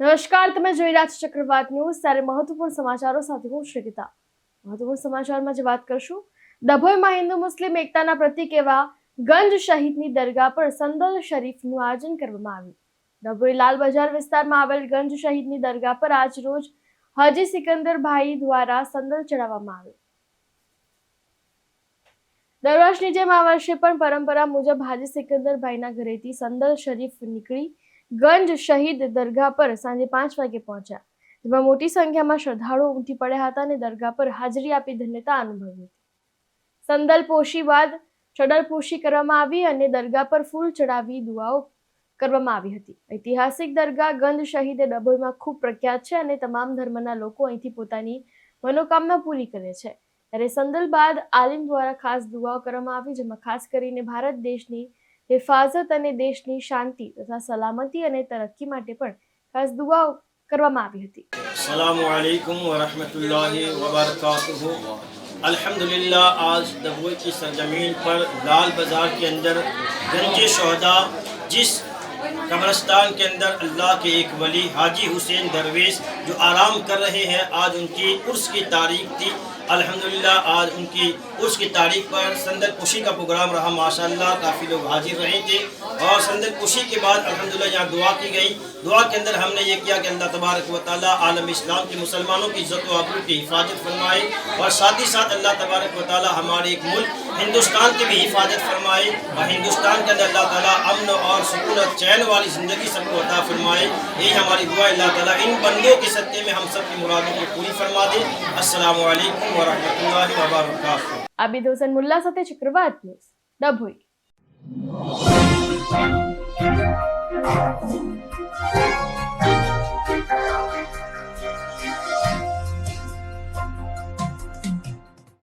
નમસ્કાર, તમે જોઈ રહ્યા છો ચક્રવાત ન્યૂઝ। ત્યારે મહત્વપૂર્ણ સમાચારો સાથે હું શ્રીગીતા। મહત્વપૂર્ણ સમાચારમાં જે વાત કરશું, ડભોઈમાં હિન્દુ મુસ્લિમ એકતાના પ્રતીક એવા ગંજ શહીદની દરગાહ પર સંદલ શરીફનું આયોજન કરવામાં આવ્યું। ડભોઈ લાલ બજાર વિસ્તારમાં આવેલ ગંજ શહીદની દરગાહ પર આજ રોજ હાજી સિકંદરભાઈ દ્વારા સંદલ ચડાવવામાં આવ્યો। દર વર્ષની જેમ આ વર્ષે પણ પરંપરા મુજબ હાજી સિકંદરભાઈના ઘરેથી સંદલ શરીફ નીકળી ગંજ શહીદ દરગાહ પર સાંજે 5 વાગે પહોંચ્યા, જેમાં મોટી સંખ્યામાં શ્રદ્ધાળુઓ ઉમટી પડ્યા હતા અને દરગાહ પર હાજરી આપી ધન્યતા અનુભવી હતી। સંદલ પોશી બાદ ચડરપોશી કરવામાં આવી અને દરગાહ પર ફૂલ ચડાવી દુઆઓ કરવામાં આવી હતી। ઐતિહાસિક દરગાહ ગંજ શહીદ ડભોઈમાં ખૂબ પ્રખ્યાત છે અને તમામ ધર્મના લોકો અહીંથી પોતાની મનોકામના પૂરી કરે છે। ત્યારે સંદલ બાદ આલિમ દ્વારા ખાસ દુઆઓ કરવામાં આવી, જેમાં ખાસ કરીને ભારત દેશની હિફાજત અને દેશની શાંતિ તથા સલામતી અને તરક્કી માટે પણ ખાસ દુઆઓ કરવામાં આવી હતી। अस्सलामु अलैकुम व रहमतुल्लाहि व बरकातुहू। अल्हम्दुलिल्लाह, आज दबोई की सरजमीन पर लाल बाज़ार के अंदर गंज शोहदा, जिस कब्रिस्तान के अंदर अल्लाह के एक वली हाजी हुसैन दरवेश जो आराम कर रहे हैं, आज उनकी उर्स की तारीख थी। अल्हम्दुलिल्लाह, आज उनकी उर्स की तारीख पर संदल पुशी का प्रोग्राम रहा। माशाअल्लाह काफ़ी लोग हाजिर रहे थे और संदल पुशी के बाद अल्हम्दुलिल्लाह यहाँ दुआ की गई। दुआ के अंदर हमने ये किया कि अल्लाह तबारक व तआला आलम इस्लाम के मुसलमानों की इज़्ज़त व आबरू की हिफाजत फरमाए और साथ ही साथ अल्लाह तबारक व तआला हमारे एक मुल्क हिंदुस्तान की भी हिफाजत फरमाए और हिंदुस्तान के अंदर अल्लाह ताला अमन और सुकून और चैन वाली ज़िंदगी सबको अता फरमाए। यही हमारी दुआ। अल्लाह ताला इन बंदों के सत्ते में हम सब की मुरादों को पूरी फरमा दे। अस्सलामु अलैकुम व रहमतुल्लाहि व बरकातुहू। આબિદ હુસૈન મુલ્લા સાથે ચક્રવાત ન્યૂઝ, ડભોઈ।